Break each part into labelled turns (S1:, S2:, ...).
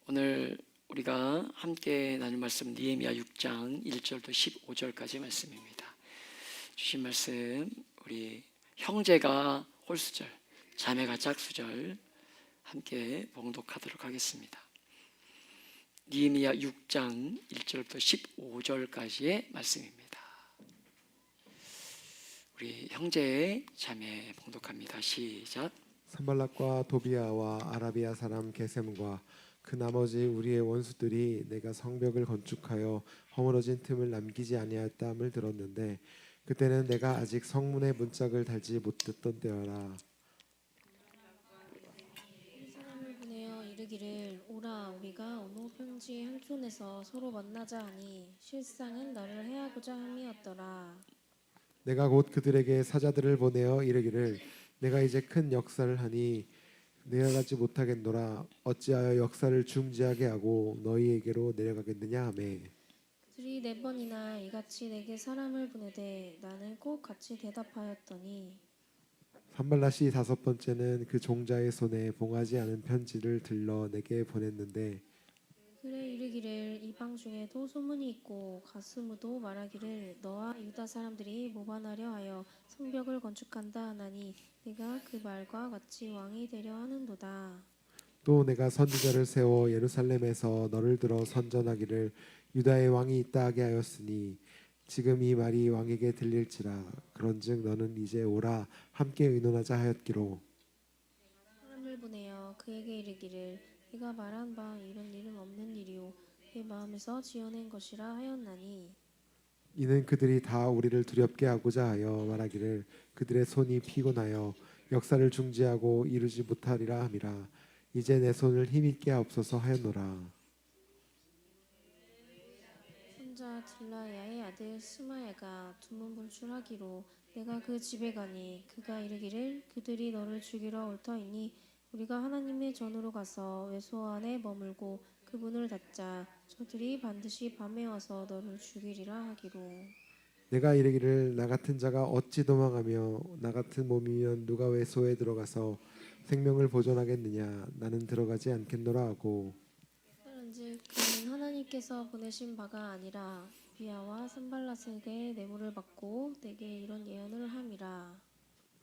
S1: 오늘 우리가 함께 나눌 말씀 느헤미야 6장 1절부터 15절까지 말씀입니다. 주신 말씀 우리 형제가 홀수절, 자매가 짝수절 함께 봉독하도록 하겠습니다. 느헤미야 6장 1절부터 15절까지의 말씀입니다. 우리 형제, 자매 봉독합니다. 시작.
S2: 산발락과 도비아와 아라비아 사람 게셈과 그 나머지 우리의 원수들이 내가 성벽을 건축하여 허물어진 틈을 남기지 아니하였다함을 들었는데 그때는 내가 아직 성문에 문짝을 달지 못했던 때여라.
S3: 사람을 보내어 이르기를 오라 우리가 어느 평지 한촌에서 서로 만나자 하니 실상은 너를 해하고자 함이었더라.
S2: 내가 곧 그들에게 사자들을 보내어 이르기를 내가 이제 큰 역사를 하니 내려가지 못하겠노라. 어찌하여 역사를 중지하게 하고 너희에게로 내려가겠느냐 하매
S3: 그들이 4번이나 이같이 내게 사람을 보내되 나는 꼭 같이 대답하였더니
S2: 산발랏이 5번째는 그 종자의 손에 봉하지 않은 편지를 들러 내게 보냈는데
S3: 그래 이르기를 이방 중에도 소문이 있고 가스무도 말하기를 너와 유다 사람들이 모반하려 하여 성벽을 건축한다 하나니 내가 그 말과 같이 왕이 되려 하는도다.
S2: 또 내가 선지자를 세워 예루살렘에서 너를 들어 선전하기를 유다의 왕이 있다 하게 하였으니 지금 이 말이 왕에게 들릴지라. 그런즉 너는 이제 오라 함께 의논하자 하였기로
S3: 사람을 보내어 그에게 이르기를 네가 말한 바 이런 일은 없는 일이요 내 마음에서 지어낸 것이라 하였나니
S2: 이는 그들이 다 우리를 두렵게 하고자 하여 말하기를 그들의 손이 피곤하여 역사를 중지하고 이루지 못하리라 함이라. 이제 내 손을 힘있게 하옵소서 하였노라.
S3: 선자 딜라야의 아들 스마야가 두문불출하기로 내가 그 집에 가니 그가 이르기를 그들이 너를 죽이러 올 터이니 우리가 하나님의 전으로 가서 외소 안에 머물고 그 문을 닫자. 저들이 반드시 밤에 와서 너를 죽이리라 하기로.
S2: 내가 이르기를 나 같은 자가 어찌 도망하며 나 같은 몸이면 누가 외소에 들어가서 생명을 보존하겠느냐. 나는 들어가지 않겠노라 하고
S3: 그런즉 그는 하나님께서 보내신 바가 아니라 비아와 산발랏에게 뇌물을 받고 내게 이런 예언을 함이라.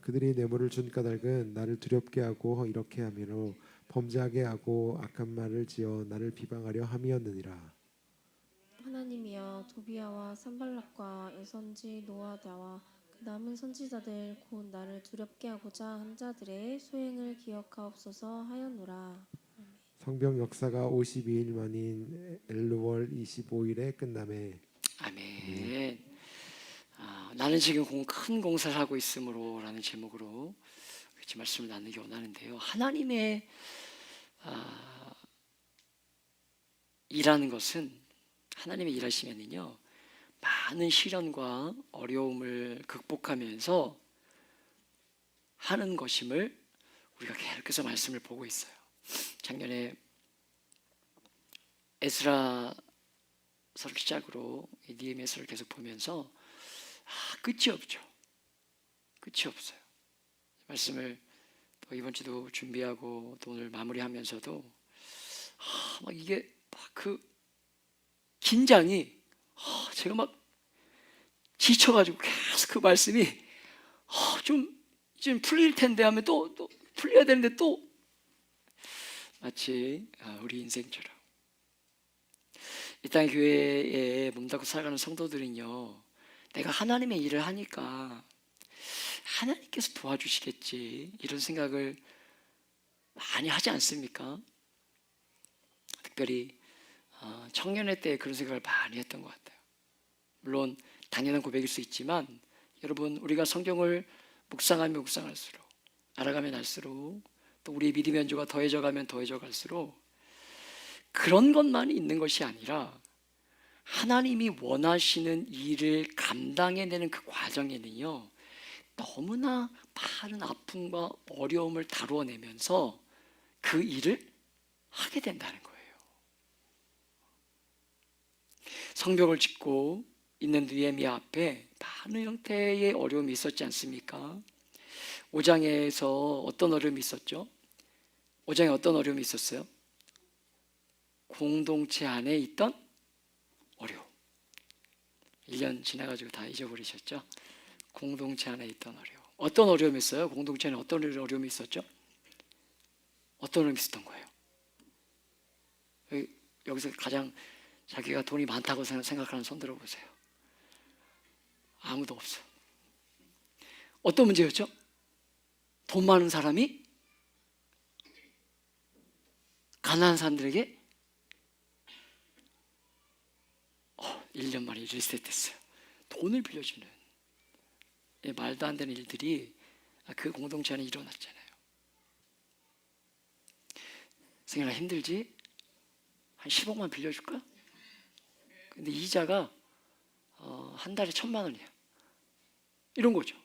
S2: 그들이 뇌물을 준 까닭은 나를 두렵게 하고 이렇게 함이로 범죄하게 하고 악한 말을 지어 나를 비방하려 함이었느니라.
S3: 하나님이여 도비아와 산발락과 여선지 노아다와 그 남은 선지자들 곧 나를 두렵게 하고자 한 자들의 소행을 기억하옵소서 하였노라.
S2: 성벽 역사가 52일 만인 엘루월 25일에 끝남에
S1: 아멘. 나는 지금 큰 공사를 하고 있으므로 라는 제목으로 같이 말씀을 나누기 원하는데요. 하나님의 일하는 것은 하나님의 일하시면은요 많은 시련과 어려움을 극복하면서 하는 것임을 우리가 계속해서 말씀을 보고 있어요. 작년에 에스라서를 시작으로 느헤미야서를 계속 보면서 끝이 없죠. 끝이 없어요. 말씀을 또 이번 주도 준비하고 또 오늘 마무리하면서도 막 이게 막 그 긴장이 제가 막 지쳐가지고 계속 그 말씀이 좀 풀릴 텐데 하면 또 풀려야 되는데 또 마치 우리 인생처럼 이 땅 교회에 몸담고 살아가는 성도들은요 내가 하나님의 일을 하니까 하나님께서 도와주시겠지 이런 생각을 많이 하지 않습니까? 특별히 청년회 때 그런 생각을 많이 했던 것 같아요. 물론 당연한 고백일 수 있지만 여러분 우리가 성경을 묵상하면 묵상할수록 알아가면 알수록 또 우리의 믿음의 연조가 더해져가면 더해져 갈수록 그런 것만이 있는 것이 아니라 하나님이 원하시는 일을 감당해내는 그 과정에는요 너무나 많은 아픔과 어려움을 다루어내면서 그 일을 하게 된다는 거예요. 성벽을 짓고 있는 느헤미야 앞에 많은 형태의 어려움이 있었지 않습니까? 5장에서 어떤 어려움이 있었죠? 5장에 어떤 어려움이 있었어요? 공동체 안에 있던 어려움. 1년 지나가지고 다 잊어버리셨죠? 공동체 안에 있던 어려움. 어떤 어려움이 있어요? 공동체 안에 어떤 어려움이 있었죠? 어떤 어려움이 있었던 거예요? 여기서 가장 자기가 돈이 많다고 생각하는 손 들어보세요. 아무도 없어. 어떤 문제였죠? 돈 많은 사람이 가난한 사람들에게 1년 만에 리셋됐어요. 돈을 빌려주는 말도 안 되는 일들이 그 공동체 안에 일어났잖아요. 승현아 힘들지? 한 10억만 빌려줄까? 근데 이자가 한 달에 1,000만 원이야. 이런 거죠.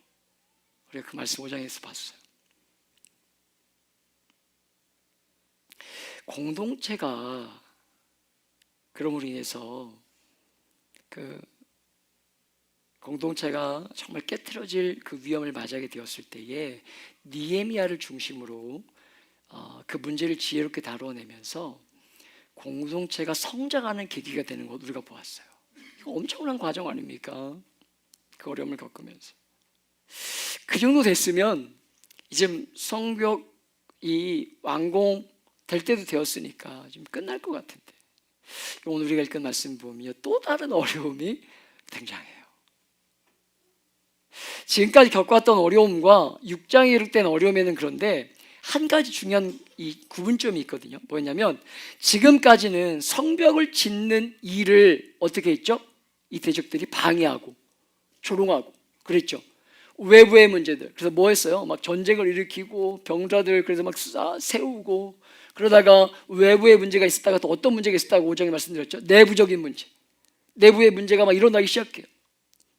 S1: 우리가 그 말씀 5장에서 봤어요. 공동체가 그럼으로 인해서 그 공동체가 정말 깨트려질 그 위험을 맞이하게 되었을 때에 느헤미야를 중심으로 그 문제를 지혜롭게 다뤄내면서 공동체가 성장하는 계기가 되는 것 우리가 보았어요. 이거 엄청난 과정 아닙니까? 그 어려움을 겪으면서 그 정도 됐으면 이제 성벽이 완공될 때도 되었으니까 좀 끝날 것 같은데 오늘 우리가 읽은 말씀 보면 또 다른 어려움이 등장해요. 지금까지 겪어왔던 어려움과 6장에 이르된 어려움에는 그런데 한 가지 중요한 이 구분점이 있거든요. 뭐였냐면 지금까지는 성벽을 짓는 일을 어떻게 했죠? 이 대적들이 방해하고 조롱하고 그랬죠. 외부의 문제들. 그래서 뭐 했어요? 막 전쟁을 일으키고 병자들 그래서 막 세우고 그러다가 외부의 문제가 있었다가 또 어떤 문제가 있었다고 5장에 말씀드렸죠. 내부적인 문제. 내부의 문제가 막 일어나기 시작해요.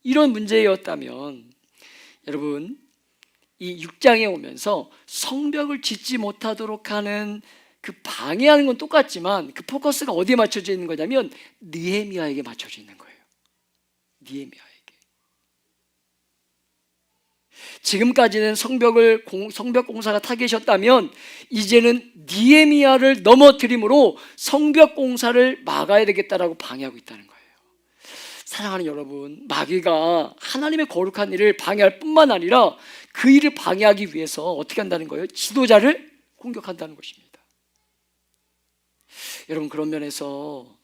S1: 이런 문제였다면 여러분 이 6장에 오면서 성벽을 짓지 못하도록 하는 그 방해하는 건 똑같지만 그 포커스가 어디에 맞춰져 있는 거냐면 느헤미야에게 맞춰져 있는 거예요. 느헤미야에게. 지금까지는 성벽 공사가 타겟이었다면 이제는 느헤미야를 넘어뜨림으로 성벽 공사를 막아야 되겠다라고 방해하고 있다는 거예요. 사랑하는 여러분, 마귀가 하나님의 거룩한 일을 방해할 뿐만 아니라 그 일을 방해하기 위해서 어떻게 한다는 거예요? 지도자를 공격한다는 것입니다. 여러분 그런 면에서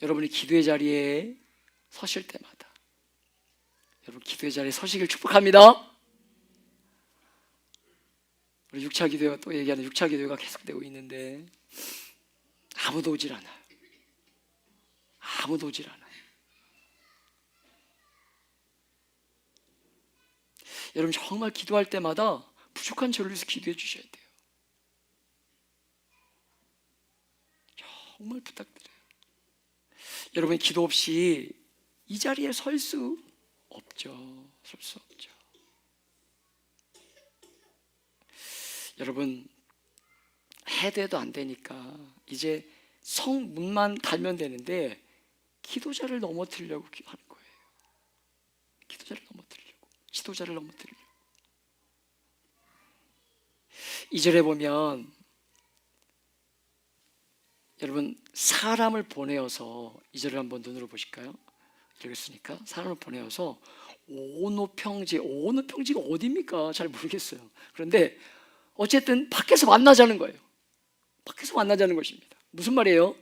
S1: 여러분이 기도의 자리에 서실 때마다 여러분 기도의 자리에 서시길 축복합니다. 우리 6차 기도가 또 얘기하는 6차 기도가 계속되고 있는데 아무도 오질 않아요. 아무도 오질 않아요. 여러분 정말 기도할 때마다 부족한 저를 위해서 기도해 주셔야 돼요. 정말 부탁드려요. 여러분 기도 없이 이 자리에 설 수 없죠. 설 수 없죠. 여러분 해도 안 되니까 이제 성문만 달면 되는데 기도자를 넘어뜨리려고 하는 거예요. 기도자를 넘어뜨리려고. 지도자를 넘어뜨리려고. 2절에 보면 여러분 사람을 보내어서 2절을 한번 눈으로 보실까요? 읽었으니까 사람을 보내어서 오노평지가 어디입니까? 잘 모르겠어요. 그런데 어쨌든 밖에서 만나자는 거예요. 밖에서 만나자는 것입니다. 무슨 말이에요?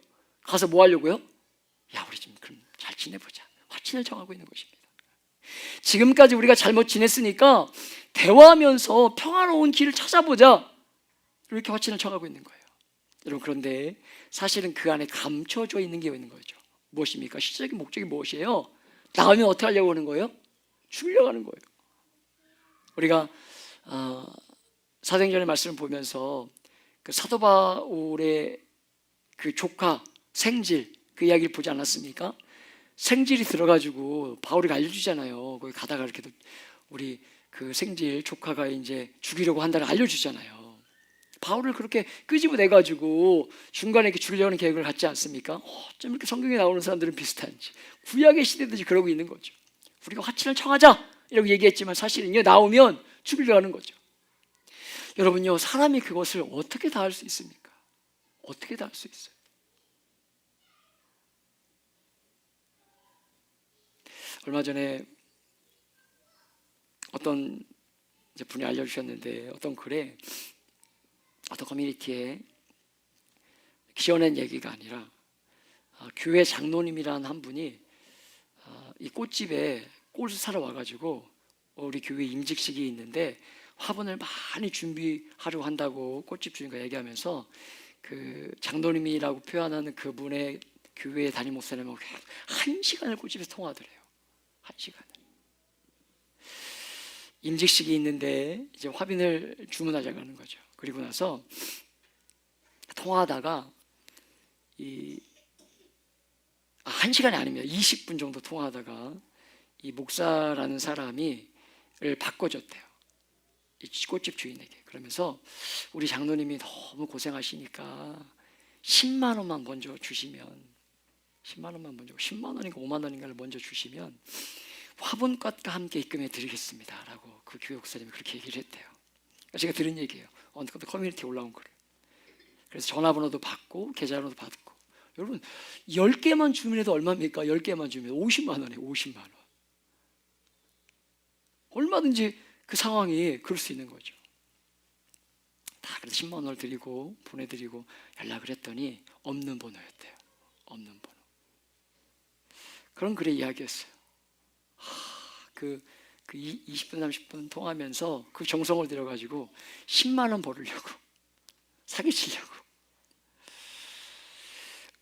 S1: 가서 뭐 하려고요? 야 우리 좀 그럼 잘 지내보자. 화친을 정하고 있는 것입니다. 지금까지 우리가 잘못 지냈으니까 대화하면서 평화로운 길을 찾아보자. 이렇게 화친을 정하고 있는 거예요. 여러분 그런데 사실은 그 안에 감춰져 있는 게 있는 거죠. 무엇입니까? 실질적인 목적이 무엇이에요? 나가면 어떻게 하려고 하는 거예요? 죽이려고 하는 거예요. 우리가 사도행전의 말씀을 보면서 그 사도 바울의 그 조카 생질 그 이야기를 보지 않았습니까? 생질이 들어가지고 바울이 알려주잖아요. 거기 가다가 이렇게 우리 그 생질 조카가 이제 죽이려고 한다는 알려주잖아요. 바울을 그렇게 끄집어내가지고 중간에 이렇게 죽이려는 계획을 갖지 않습니까? 어쩜 이렇게 성경에 나오는 사람들은 비슷한지. 구약의 시대든지 그러고 있는 거죠. 우리가 화친을 청하자 이라고 얘기했지만 사실은요 나오면 죽이려고 하는 거죠. 여러분요 사람이 그것을 어떻게 다 할 수 있습니까? 어떻게 다 할 수 있어요? 얼마 전에 어떤 이제 분이 알려주셨는데, 어떤 글에, 어떤 커뮤니티에 지어낸 얘기가 아니라 교회 장로님이라는 한 분이 이 꽃집에 꽃을 사러 와가지고 우리 교회 임직식이 있는데 화분을 많이 준비하려고 한다고 꽃집 주인과 얘기하면서 그 장로님이라고 표현하는 그분의 교회 담임 목사님하고 1시간을 꽃집에서 통화하더래요. 1시간을. 임직식이 있는데 이제 화분을 주문하자고 하는 거죠. 그리고 나서 통화하다가 1시간이 아닙니다. 20분 정도 통화하다가 이 목사라는 사람이 를 바꿔줬대요. 이 꽃집 주인에게. 그러면서 우리 장로님이 너무 고생하시니까 10만 원만 먼저 주시면, 10만 원만 먼저, 10만 원인가 5만 원인가를 먼저 주시면 화분꽃과 함께 입금해 드리겠습니다 라고 그 교회 목사님이 그렇게 얘기를 했대요. 제가 들은 얘기예요. 어느 커뮤니티에 올라온 거를. 그래서 전화번호도 받고 계좌번호도 받고. 여러분 10개만 주문해도 얼마입니까? 10개만 주면 50만 원이에요. 50만 원. 얼마든지 그 상황이 그럴 수 있는 거죠. 다 그래서 10만 원을 드리고 보내드리고 연락을 했더니 없는 번호였대요. 없는 번호. 그런 글의 이야기였어요. 그 20분 30분 통하면서 그 정성을 들여가지고 10만 원 벌으려고 사기치려고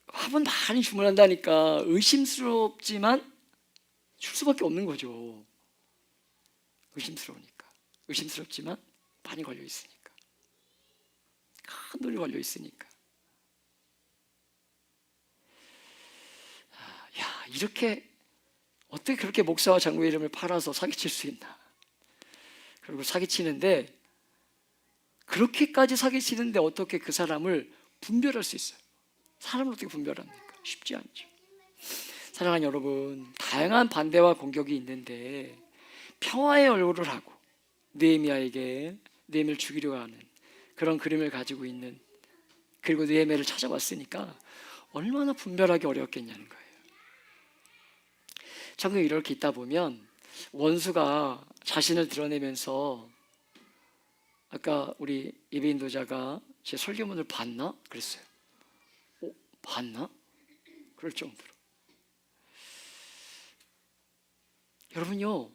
S1: 화분 많이 주문한다니까 의심스럽지만 줄 수밖에 없는 거죠. 의심스러우니까. 의심스럽지만 많이 걸려 있으니까. 큰 돈이 걸려 있으니까. 야, 이렇게 어떻게 그렇게 목사와 장로의 이름을 팔아서 사기칠 수 있나? 그리고 사기치는데, 그렇게까지 사기치는데 어떻게 그 사람을 분별할 수 있어요? 사람을 어떻게 분별합니까? 쉽지 않죠. 사랑하는 여러분, 다양한 반대와 공격이 있는데 평화의 얼굴을 하고 느헤미야를 죽이려고 하는 그런 그림을 가지고 있는, 그리고 느헤미야를 찾아왔으니까 얼마나 분별하기 어렵겠냐는 거예요. 성경에 이렇게 있다 보면 원수가 자신을 드러내면서, 아까 우리 예배 인도자가 제 설교문을 봤나? 그랬어요. 봤나? 그럴 정도로. 여러분요,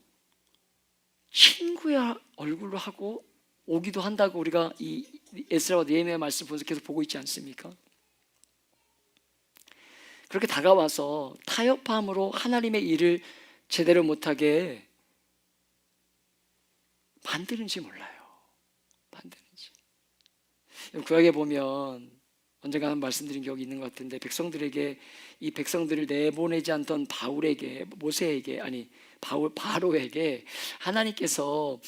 S1: 친구의 얼굴로 하고 오기도 한다고 우리가 이 에스라와 느헤미야 말씀 보면서 계속 보고 있지 않습니까? 그렇게 다가와서 타협함으로 하나님의 일을 제대로 못하게 만드는지 몰라요. 만드는지. 구약에 보면 언젠가 말씀드린 기억이 있는 것 같은데, 백성들에게, 이 백성들을 내보내지 않던 바로에게 하나님께서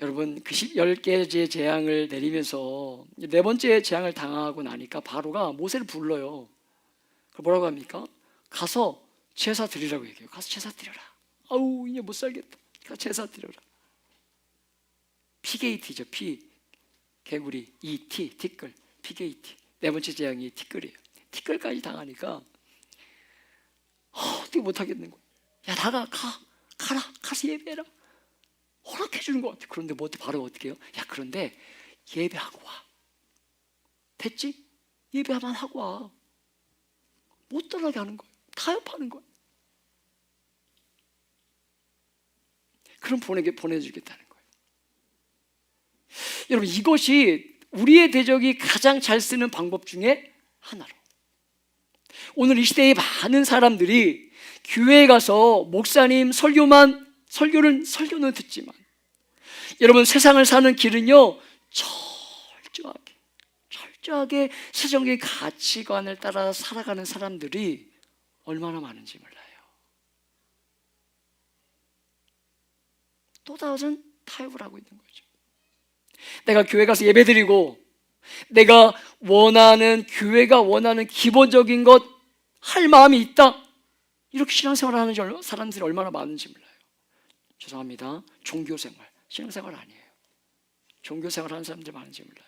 S1: 여러분 그 10개의 재앙을 내리면서 네 번째 재앙을 당하고 나니까 바로가 모세를 불러요. 그 뭐라고 합니까? 가서 제사 드리라고 얘기해요. 가서 제사 드려라. 아우 이제 못 살겠다. 가서 제사 드려라. 피게이티죠. 개구리. 티끌. 피게이티. 네 번째 재앙이 티끌이에요. 티끌까지 당하니까 어떻게 못하겠는 거예요. 야 나가 가서 예배해라. 허락해 주는 것 같아. 그런데 바로 어떻게 해요? 야 그런데 예배하고 와. 됐지? 예배만 하고 와. 못 떠나게 하는 거예요. 타협하는 거예요. 그럼 보내주겠다는 거예요. 여러분 이것이 우리의 대적이 가장 잘 쓰는 방법 중에 하나로, 오늘 이 시대의 많은 사람들이 교회에 가서 목사님 설교는 듣지만, 여러분 세상을 사는 길은요 철저하게 세상의 가치관을 따라 살아가는 사람들이 얼마나 많은지 몰라요. 또 다른 타협을 하고 있는 거죠. 내가 교회 가서 예배드리고 내가 교회가 원하는 기본적인 것 할 마음이 있다, 이렇게 신앙생활을 하는 사람들이 얼마나 많은지 몰라요. 죄송합니다. 종교생활, 신앙생활 아니에요. 종교생활 하는 사람들이 많은지 몰라요.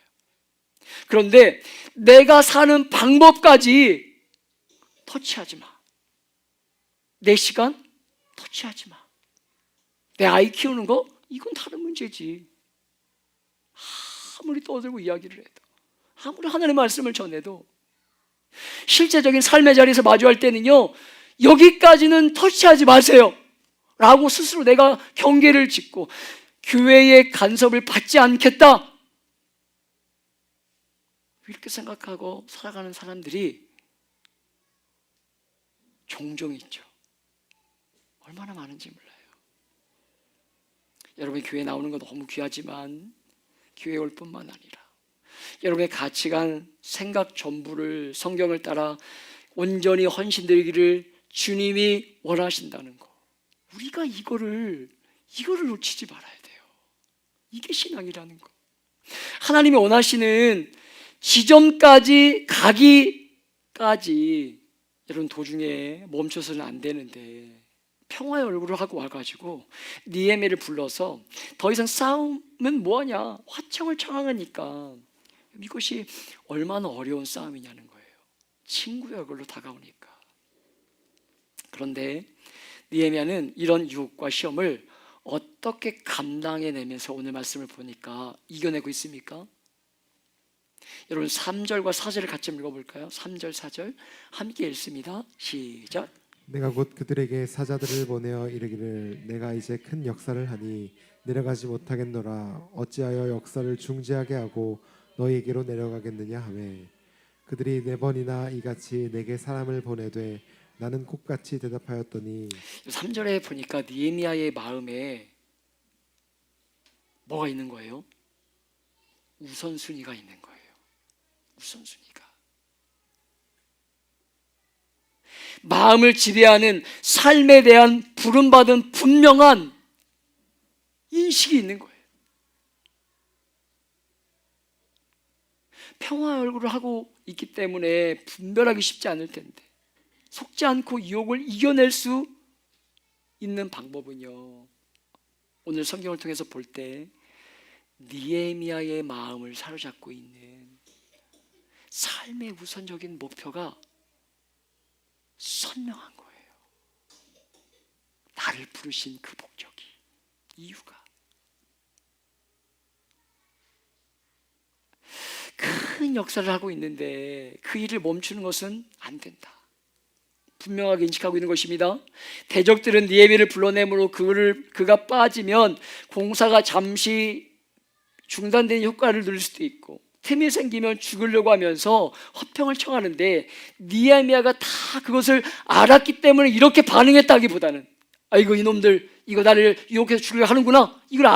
S1: 그런데 내가 사는 방법까지 터치하지 마. 내 시간 터치하지 터치하지 마. 내 아이 키우는 거? 이건 다른 문제지. 아무리 떠들고 이야기를 해도, 아무리 하나님의 말씀을 전해도 실제적인 삶의 자리에서 마주할 때는요, 여기까지는 터치하지 마세요 라고 스스로 내가 경계를 짓고 교회의 간섭을 받지 않겠다, 이렇게 생각하고 살아가는 사람들이 종종 있죠. 얼마나 많은지 몰라요. 여러분이 교회에 나오는 건 너무 귀하지만 교회에 올 뿐만 아니라 여러분의 가치관, 생각 전부를 성경을 따라 온전히 헌신되기를 주님이 원하신다는 거, 우리가 이거를 놓치지 말아야 돼요. 이게 신앙이라는 거. 하나님이 원하시는 지점까지 가기까지 여러분 도중에 멈춰서는 안 되는데, 평화의 얼굴을 하고 와가지고 니에미를 불러서 더 이상 싸움은 뭐하냐, 화청을 청하니까 이것이 얼마나 어려운 싸움이냐는 거예요. 친구의 얼굴로 다가오니까. 그런데 니에미야는 이런 유혹과 시험을 어떻게 감당해내면서 오늘 말씀을 보니까 이겨내고 있습니까? 여러분 3절과 4절을 같이 읽어볼까요? 3절 4절 함께 읽습니다. 시작.
S2: 내가 곧 그들에게 사자들을 보내어 이르기를 내가 이제 큰 역사를 하니 내려가지 못하겠노라. 어찌하여 역사를 중지하게 하고 너희에게로 내려가겠느냐 하매 그들이 4번이나 이같이 내게 사람을 보내되 나는 꽃같이 대답하였더니.
S1: 3절에 보니까 느헤미야의 마음에 뭐가 있는 거예요? 우선순위가 있는 거예요. 우선순위가. 마음을 지배하는 삶에 대한 부름받은 분명한 인식이 있는 거예요. 평화의 얼굴을 하고 있기 때문에 분별하기 쉽지 않을 텐데, 속지 않고 유혹을 이겨낼 수 있는 방법은요, 오늘 성경을 통해서 볼 때 느헤미야의 마음을 사로잡고 있는 삶의 우선적인 목표가 선명한 거예요. 나를 부르신 그 목적이, 이유가. 큰 역사를 하고 있는데 그 일을 멈추는 것은 안 된다, 분명하게 인식하고 있는 것입니다. 대적들은 느헤미야를 불러내므로 그가 빠지면 공사가 잠시 중단된 효과를 누릴 수도 있고, 틈이 생기면 죽으려고 하면서 화평을 청하는데, 느헤미야가 다 그것을 알았기 때문에 이렇게 반응했다기보다는, 아이고 이놈들 이거 나를 유혹해서 죽이려고 하는구나, 이걸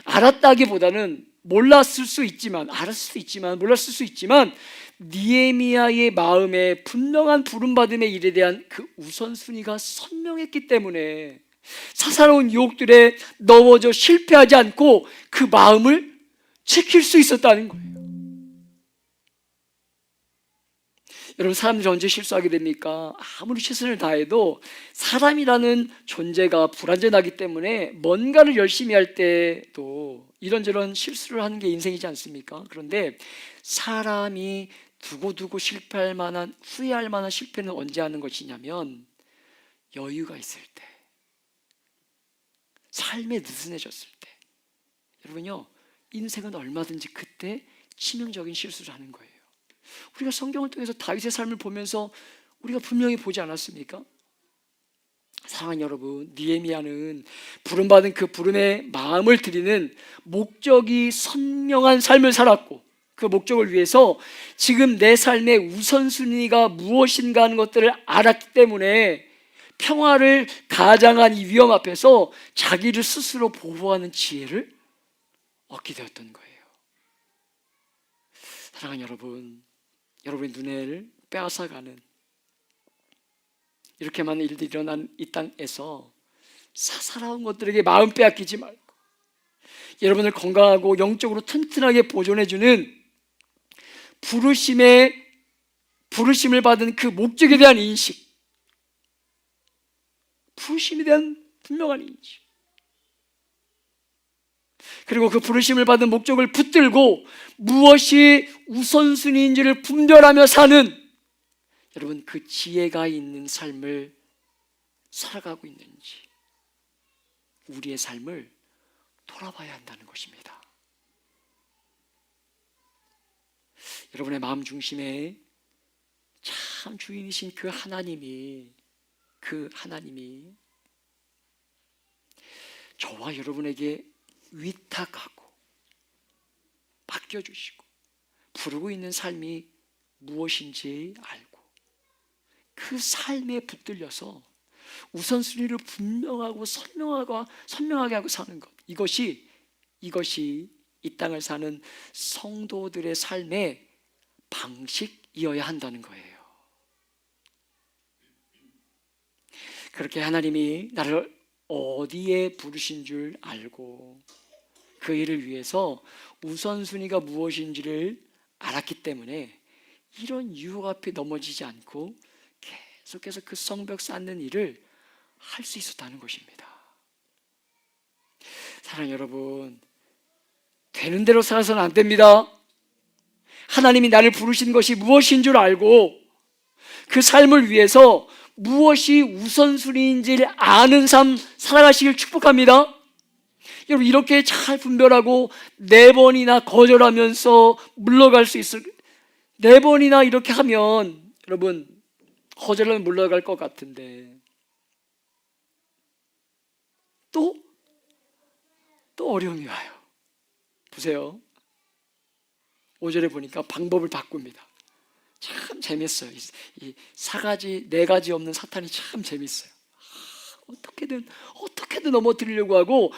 S1: 알았다기보다는 몰랐을 수 있지만, 알았을 수도 있지만 몰랐을 수 있지만 느헤미야의 마음에 분명한 부름받음의 일에 대한 그 우선순위가 선명했기 때문에 사사로운 유혹들에 넘어져 실패하지 않고 그 마음을 지킬 수 있었다는 거예요. 여러분, 사람들이 언제 실수하게 됩니까? 아무리 최선을 다해도 사람이라는 존재가 불완전하기 때문에 뭔가를 열심히 할 때도 이런저런 실수를 하는 게 인생이지 않습니까? 그런데 사람이 두고두고 실패할 만한, 후회할 만한 실패는 언제 하는 것이냐면 여유가 있을 때, 삶에 느슨해졌을 때. 여러분요, 인생은 얼마든지 그때 치명적인 실수를 하는 거예요. 우리가 성경을 통해서 다윗의 삶을 보면서 우리가 분명히 보지 않았습니까? 사랑하는 여러분, 느헤미야는 부름받은 그 부름에 마음을 들이는 목적이 선명한 삶을 살았고, 그 목적을 위해서 지금 내 삶의 우선순위가 무엇인가 하는 것들을 알았기 때문에 평화를 가장한 이 위험 앞에서 자기를 스스로 보호하는 지혜를 얻게 되었던 거예요. 사랑하는 여러분, 여러분의 눈을 빼앗아가는 이렇게 많은 일들이 일어난 이 땅에서 사사로운 것들에게 마음 빼앗기지 말고 여러분을 건강하고 영적으로 튼튼하게 보존해주는 부르심을 받은 그 목적에 대한 인식, 부르심에 대한 분명한 인식, 그리고 그 부르심을 받은 목적을 붙들고 무엇이 우선순위인지를 분별하며 사는, 여러분, 그 지혜가 있는 삶을 살아가고 있는지 우리의 삶을 돌아봐야 한다는 것입니다. 여러분의 마음 중심에 참 주인이신 그 하나님이 저와 여러분에게 위탁하고 맡겨주시고 부르고 있는 삶이 무엇인지 알고 그 삶에 붙들려서 우선순위를 분명하고 선명하게 하고 사는 것, 이것이 이 땅을 사는 성도들의 삶의 방식이어야 한다는 거예요. 그렇게 하나님이 나를 어디에 부르신 줄 알고 그 일을 위해서 우선순위가 무엇인지를 알았기 때문에 이런 유혹 앞에 넘어지지 않고 계속해서 그 성벽 쌓는 일을 할 수 있었다는 것입니다. 사랑하는 여러분, 되는 대로 살아서는 안 됩니다. 하나님이 나를 부르신 것이 무엇인 줄 알고 그 삶을 위해서 무엇이 우선순위인지를 아는 삶 살아가시길 축복합니다. 여러분, 이렇게 잘 분별하고 4번이나 거절하면서 물러갈 수 있을, 4번이나 이렇게 하면 여러분 거절하면 물러갈 것 같은데 또 어려움이 와요. 보세요. 5절에 보니까 방법을 바꿉니다. 참 재밌어요. 이 4가지 없는 사탄이 참 재밌어요. 어떻게든 넘어뜨리려고 하고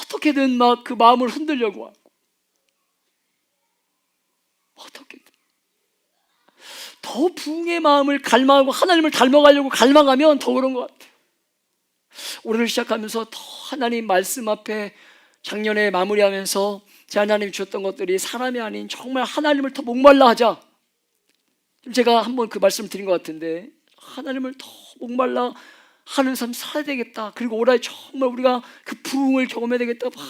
S1: 어떻게든 막 그 마음을 흔들려고 하고 어떻게든 더 부흥의 마음을 갈망하고 하나님을 닮아가려고 갈망하면 더 그런 것 같아요. 올해를 시작하면서 더 하나님 말씀 앞에 작년에 마무리하면서 제 하나님이 주셨던 것들이 사람이 아닌 정말 하나님을 더 목말라 하자. 제가 한번 그 말씀을 드린 것 같은데 하나님을 더 목말라 하는 삶 살아야 되겠다. 그리고 올해 정말 우리가 그 부흥을 경험해야 되겠다. 막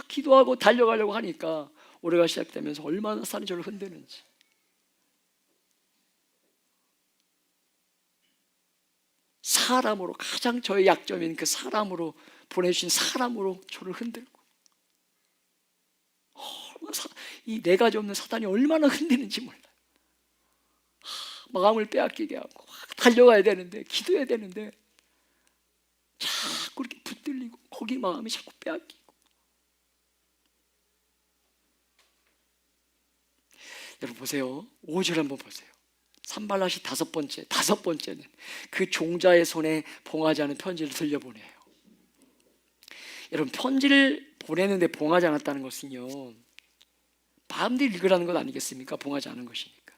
S1: 기도하고 달려가려고 하니까 올해가 시작되면서 얼마나 사람이 저를 흔드는지. 사람으로 가장 저의 약점인 그 사람으로 보내주신 사람으로 저를 흔들고 이 4가지 없는 사탄이 얼마나 흔드는지 몰라요. 마음을 빼앗기게 하고 달려가야 되는데 기도해야 되는데 자꾸 이렇게 붙들리고 거기 마음이 자꾸 빼앗기고. 여러분 보세요. 5절 한번 보세요. 산발랏이 5번째는 그 종자의 손에 봉하지 않은 편지를 들려보내요. 여러분 편지를 보내는데 봉하지 않았다는 것은요 마음대로 읽으라는 것 아니겠습니까? 봉하지 않은 것이니까.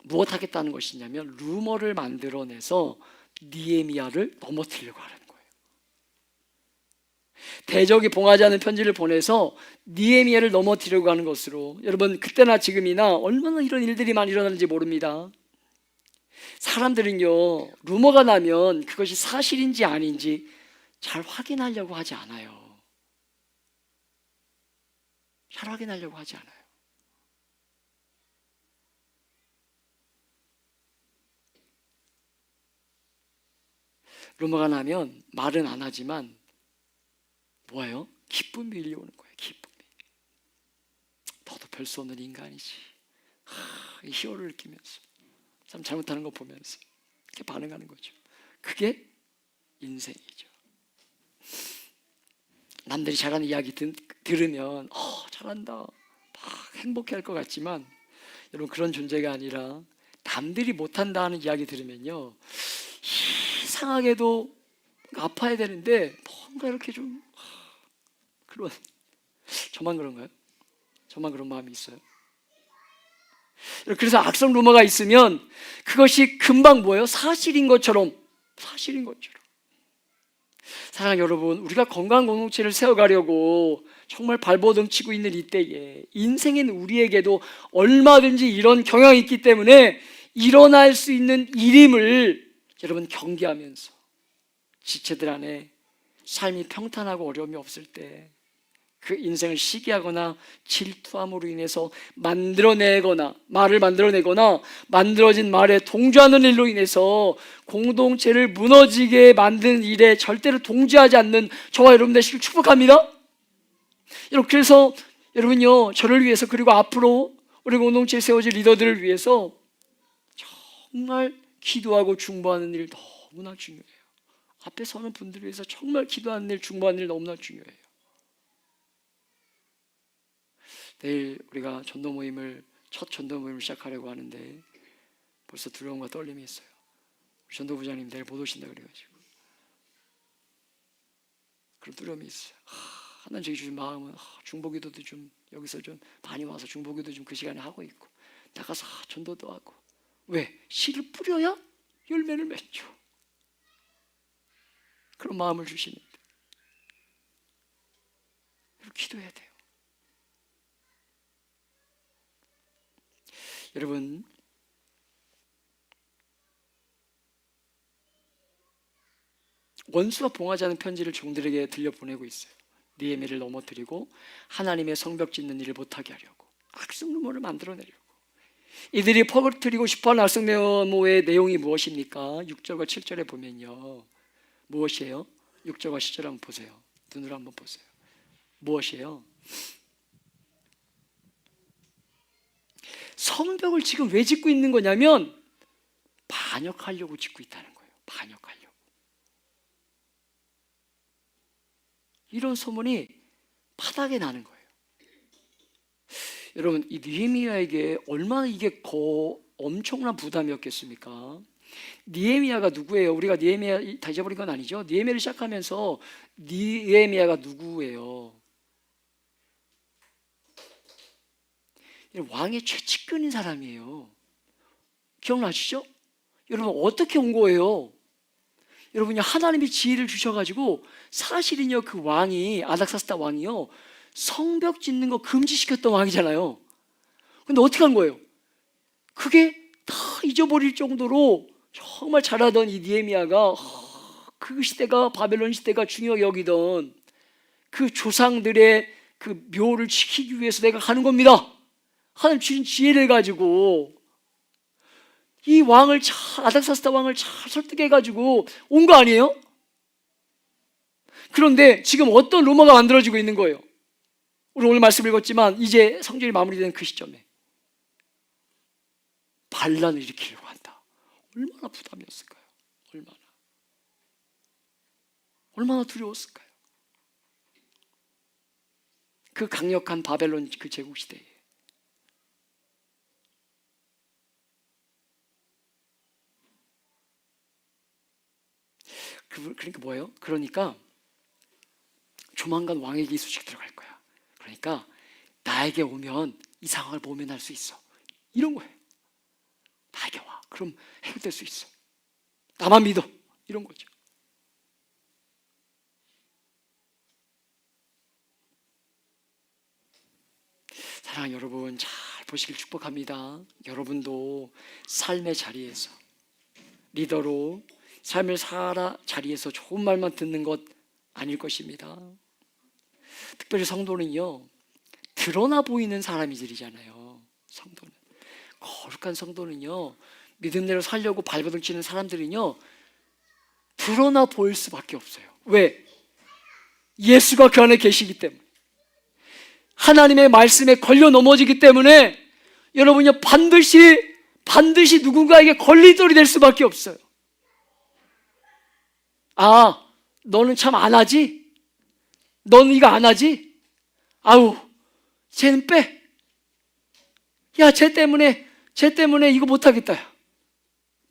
S1: 무엇 하겠다는 것이냐면 루머를 만들어내서 느헤미야를 넘어뜨리려고 하는 거예요. 대적이 봉하지 않은 편지를 보내서 느헤미야를 넘어뜨리려고 하는 것으로, 여러분 그때나 지금이나 얼마나 이런 일들이 많이 일어나는지 모릅니다. 사람들은요 루머가 나면 그것이 사실인지 아닌지 잘 확인하려고 하지 않아요. 잘 확인하려고 하지 않아요. 루머가 나면 말은 안 하지만 뭐예요? 기쁨이 밀려오는 거예요. 기쁨이. 너도 별 수 없는 인간이지. 희열을 느끼면서 참 잘못하는 거 보면서 이렇게 반응하는 거죠. 그게 인생이죠. 남들이 잘하는 이야기 들으면 잘한다 막 행복해할 것 같지만 여러분 그런 존재가 아니라 남들이 못한다 하는 이야기 들으면요 이상하게도 아파야 되는데 뭔가 이렇게 좀 그런, 저만 그런가요? 저만 그런 마음이 있어요? 그래서 악성 루머가 있으면 그것이 금방 뭐예요? 사실인 것처럼. 사랑하는 여러분, 우리가 건강한 공동체를 세워가려고 정말 발버둥 치고 있는 이때에 인생인 우리에게도 얼마든지 이런 경향이 있기 때문에 일어날 수 있는 일임을 여러분 경계하면서 지체들 안에 삶이 평탄하고 어려움이 없을 때 그 인생을 시기하거나 질투함으로 인해서 말을 만들어내거나 만들어진 말에 동조하는 일로 인해서 공동체를 무너지게 만드는 일에 절대로 동조하지 않는 저와 여러분 되시길 축복합니다. 여러분, 그래서 여러분요, 저를 위해서 그리고 앞으로 우리 공동체에 세워질 리더들을 위해서 정말 기도하고 중보하는 일 너무나 중요해요. 앞에 서는 분들을 위해서 정말 기도하는 일, 중보하는 일 너무나 중요해요. 내일 우리가 첫 전도 모임을 시작하려고 하는데 벌써 두려움과 떨림이 있어요. 우리 전도부장님 내일 못 오신다 그래가지고 그런 두려움이 있어요. 하나님 저기 주신 마음은 중보기도도 좀 여기서 좀 많이 와서 중보기도 좀 그 시간에 하고 있고 나가서 전도도 하고. 왜? 씨를 뿌려야 열매를 맺죠. 그런 마음을 주시는데 기도해야 돼요. 여러분, 원수가 봉하지 않은 편지를 종들에게 들려보내고 있어요. 느헤미야를 넘어뜨리고 하나님의 성벽 짓는 일을 못하게 하려고, 악성 루머를 만들어내려고. 이들이 퍼뜨리고 싶어하는 악성 메모의 내용이 무엇입니까? 6절과 7절에 보면요, 무엇이에요? 6절과 10절 한번 보세요. 눈으로 한번 보세요. 무엇이에요? 성벽을 지금 왜 짓고 있는 거냐면 반역하려고 짓고 있다는 거예요. 반역하려고. 이런 소문이 바닥에 나는 거예요. 여러분, 이 느헤미야에게 얼마나 이게 엄청난 부담이었겠습니까? 느헤미야가 누구예요? 우리가 느헤미야 다 잊어버린 건 아니죠? 느헤미야를 시작하면서 느헤미야가 누구예요? 왕의 최측근인 사람이에요. 기억나시죠? 여러분, 어떻게 온 거예요? 여러분이 하나님이 지혜를 주셔가지고 사실은요, 그 왕이 아닥사스다 왕이요, 성벽 짓는 거 금지시켰던 왕이잖아요. 근데 어떻게 한 거예요? 그게 다 잊어버릴 정도로 정말 잘하던 이 느헤미야가 그 시대가 바벨론 시대가 중요하게 여기던 그 조상들의 그 묘를 지키기 위해서 내가 가는 겁니다. 하나님 주신 지혜를 가지고 이 왕을 아닥사스다 왕을 잘 설득해가지고 온 거 아니에요? 그런데 지금 어떤 루머가 만들어지고 있는 거예요? 우리 오늘 말씀 읽었지만 이제 성전이 마무리되는 그 시점에 반란을 일으키려고 한다. 얼마나 부담이었을까요? 얼마나 두려웠을까요? 그 강력한 바벨론 그 제국 시대에. 그러니까 뭐예요? 그러니까 조만간 왕에게 이 소식이 들어갈 거야. 그러니까 나에게 오면 이 상황을 모면할 수 있어. 이런 거예요. 나에게 와. 그럼 해결될 수 있어. 나만 믿어. 이런 거죠. 사랑하는 여러분, 잘 보시길 축복합니다. 여러분도 삶의 자리에서 리더로 삶을 살아 자리에서 좋은 말만 듣는 것 아닐 것입니다. 특별히 성도는요, 드러나 보이는 사람이들이잖아요. 성도는, 거룩한 성도는요, 믿음대로 살려고 발버둥 치는 사람들은요, 드러나 보일 수밖에 없어요. 왜? 예수가 그 안에 계시기 때문에, 하나님의 말씀에 걸려 넘어지기 때문에 여러분이 반드시 누군가에게 걸리돌이 될 수밖에 없어요. 아, 너는 참 안 하지? 너는 이거 안 하지? 아우, 쟤는 빼. 야, 쟤 때문에 이거 못하겠다. 야.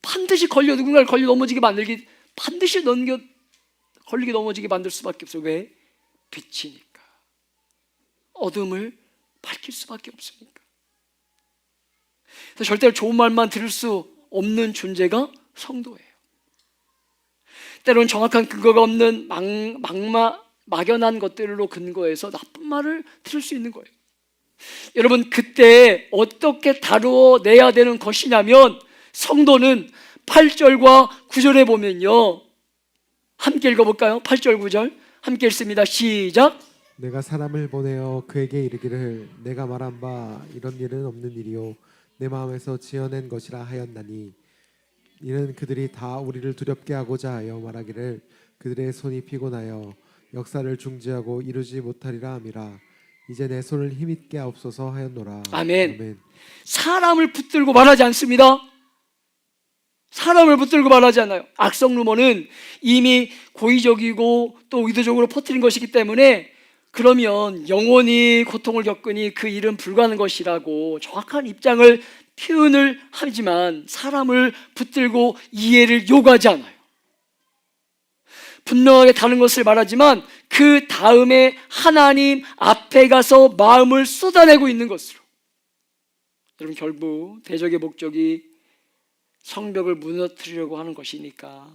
S1: 반드시 누군가를 걸려 넘어지게 만들기, 반드시 걸리게 넘어지게 만들 수밖에 없어요. 왜? 빛이니까. 어둠을 밝힐 수밖에 없으니까. 그래서 절대로 좋은 말만 들을 수 없는 존재가 성도예요. 때로는 정확한 근거가 없는 막연한 것들로 근거해서 나쁜 말을 들을 수 있는 거예요. 여러분, 그때 어떻게 다루어내야 되는 것이냐면, 성도는 8절과 9절에 보면요, 함께 읽어볼까요? 8절 9절 함께 읽습니다. 시작.
S2: 내가 사람을 보내어 그에게 이르기를 내가 말한 바 이런 일은 없는 일이요 내 마음에서 지어낸 것이라 하였나니 이는 그들이 다 우리를 두렵게 하고자 하여 말하기를 그들의 손이 피곤하여 역사를 중지하고 이루지 못하리라 함이라. 이제 내 손을 힘있게 하옵소서 하였노라.
S1: 아멘. 사람을 붙들고 말하지 않습니다. 사람을 붙들고 말하지 않아요. 악성 루머는 이미 고의적이고 또 의도적으로 퍼뜨린 것이기 때문에 그러면 영원히 고통을 겪으니 그 일은 불가능한 것이라고 정확한 입장을 표현을 하지만 사람을 붙들고 이해를 요구하지 않아요. 분명하게 다른 것을 말하지만 그 다음에 하나님 앞에 가서 마음을 쏟아내고 있는 것으로. 여러분, 결국 대적의 목적이 성벽을 무너뜨리려고 하는 것이니까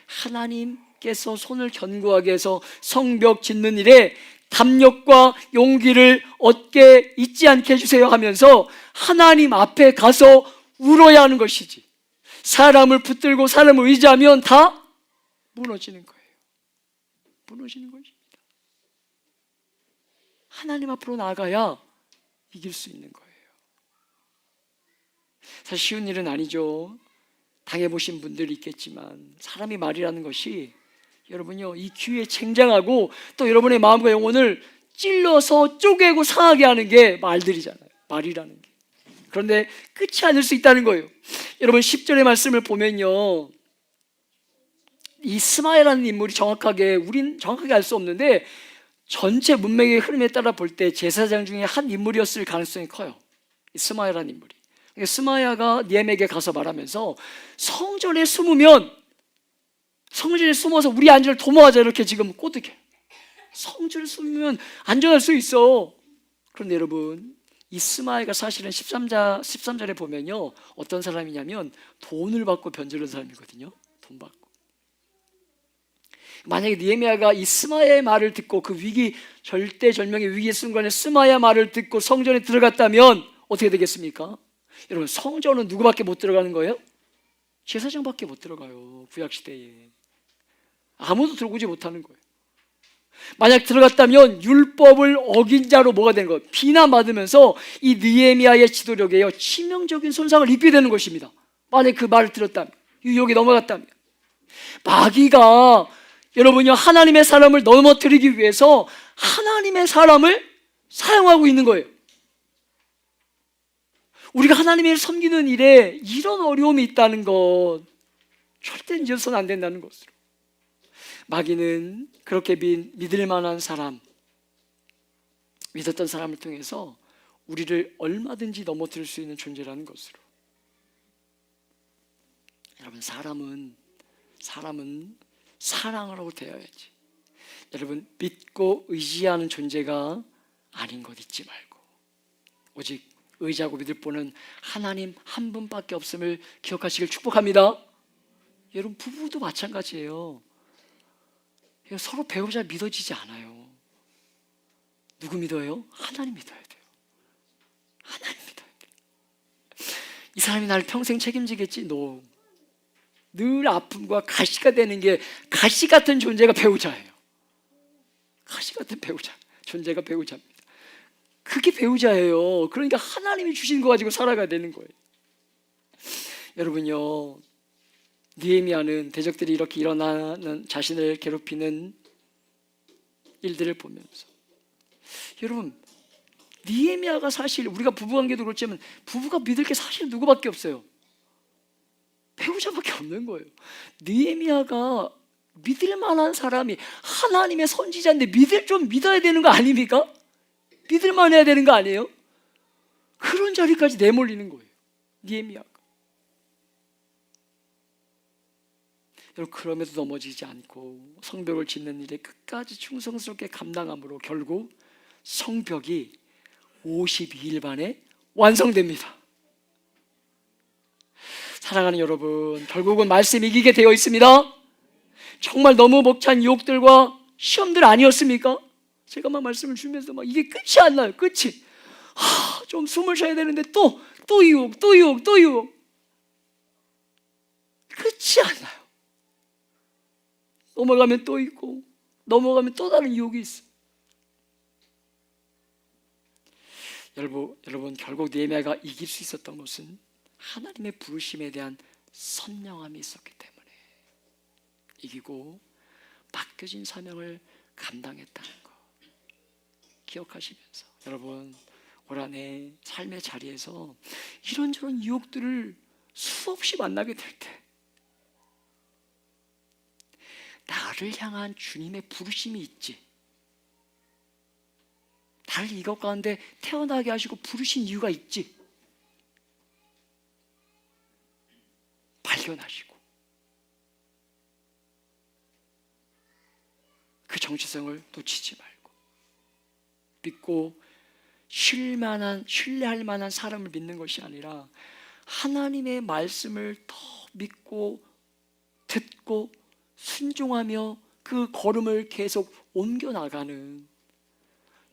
S1: 하나님께서 손을 견고하게 해서 성벽 짓는 일에 담력과 용기를 얻게 잊지 않게 해주세요 하면서 하나님 앞에 가서 울어야 하는 것이지, 사람을 붙들고 사람을 의지하면 다 무너지는 거예요. 무너지는 것입니다. 하나님 앞으로 나아가야 이길 수 있는 거예요. 사실 쉬운 일은 아니죠. 당해보신 분들이 있겠지만 사람이 말이라는 것이 여러분요, 이 귀에 쟁장하고 또 여러분의 마음과 영혼을 찔러서 쪼개고 상하게 하는 게 말들이잖아요. 말이라는 게. 그런데 끝이 아닐 수 있다는 거예요. 여러분 10절의 말씀을 보면요, 이 스마야라는 인물이 우린 정확하게 알 수 없는데 전체 문맥의 흐름에 따라 볼 때 제사장 중에 한 인물이었을 가능성이 커요. 이 스마야라는 인물이. 스마야가 니엠에게 가서 말하면서 성전에 숨어서 우리 안전을 도모하자 이렇게 지금 꼬드게. 성전에 숨으면 안전할 수 있어. 그런데 여러분, 이 스마야가 사실은 13절에 보면요, 어떤 사람이냐면 돈을 받고 변절한 사람이거든요. 돈 받고. 만약에 니에미야가 이 스마야의 말을 듣고 그 절대절명의 위기의 순간에 스마야 말을 듣고 성전에 들어갔다면 어떻게 되겠습니까? 여러분, 성전은 누구밖에 못 들어가는 거예요? 제사장밖에 못 들어가요. 구약시대에 아무도 들어오지 못하는 거예요. 만약 들어갔다면 율법을 어긴 자로 뭐가 되는 거예요? 비난받으면서 이 느헤미야의 지도력에요 치명적인 손상을 입게 되는 것입니다. 만약 그 말을 들었다면, 유혹에 넘어갔다면. 마귀가 여러분요, 하나님의 사람을 넘어뜨리기 위해서 하나님의 사람을 사용하고 있는 거예요. 우리가 하나님을 섬기는 일에 이런 어려움이 있다는 것 절대 잊어서는 안 된다는 것으로. 마귀는 그렇게 믿을 만한 사람, 믿었던 사람을 통해서 우리를 얼마든지 넘어뜨릴 수 있는 존재라는 것으로. 여러분, 사람은 사랑을 하고 대해야지. 여러분, 믿고 의지하는 존재가 아닌 것 잊지 말고 오직 의지하고 믿을 분은 하나님 한 분밖에 없음을 기억하시길 축복합니다. 여러분, 부부도 마찬가지예요. 서로 배우자 믿어지지 않아요. 누구 믿어요? 하나님 믿어야 돼요. 하나님 믿어야 돼요. 이 사람이 나를 평생 책임지겠지? No. 늘 아픔과 가시가 되는 게 가시 같은 존재가 배우자예요. 가시 같은 존재가 배우자입니다. 그게 배우자예요. 그러니까 하나님이 주신 거 가지고 살아가야 되는 거예요. 여러분요, 느헤미야는 대적들이 이렇게 일어나는 자신을 괴롭히는 일들을 보면서, 여러분, 느헤미야가 사실 우리가 부부관계도 그렇지만 부부가 믿을 게 사실 누구밖에 없어요. 배우자밖에 없는 거예요. 느헤미야가 믿을 만한 사람이 하나님의 선지자인데 믿어야 되는 거 아닙니까? 믿을만 해야 되는 거 아니에요? 그런 자리까지 내몰리는 거예요, 느헤미야가. 여러분, 그럼에도 넘어지지 않고 성벽을 짓는 일에 끝까지 충성스럽게 감당함으로 결국 성벽이 52일 만에 완성됩니다. 사랑하는 여러분, 결국은 말씀이 이기게 되어 있습니다. 정말 너무 벅찬 유혹들과 시험들 아니었습니까? 제가 막 말씀을 주면서 막 이게 끝이 안 나요. 끝이. 좀 숨을 쉬어야 되는데 또 유혹. 끝이 안 나요. 넘어가면 또 있고 넘어가면 또 다른 유혹이 있어. 여러분 결국 느헤미야가 이길 수 있었던 것은 하나님의 부르심에 대한 선명함이 있었기 때문에 이기고 맡겨진 사명을 감당했다는 거 기억하시면서 여러분 올 한해 삶의 자리에서 이런저런 유혹들을 수없이 만나게 될 때 나를 향한 주님의 부르심이 있지, 나를 이것 가운데 태어나게 하시고 부르신 이유가 있지 발견하시고 그 정체성을 놓치지 말고 믿고 신뢰할 만한 사람을 믿는 것이 아니라 하나님의 말씀을 더 믿고 듣고 순종하며 그 걸음을 계속 옮겨나가는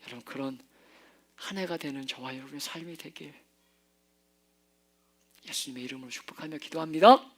S1: 여러분 그런 한 해가 되는 저와 여러분의 삶이 되길 예수님의 이름으로 축복하며 기도합니다.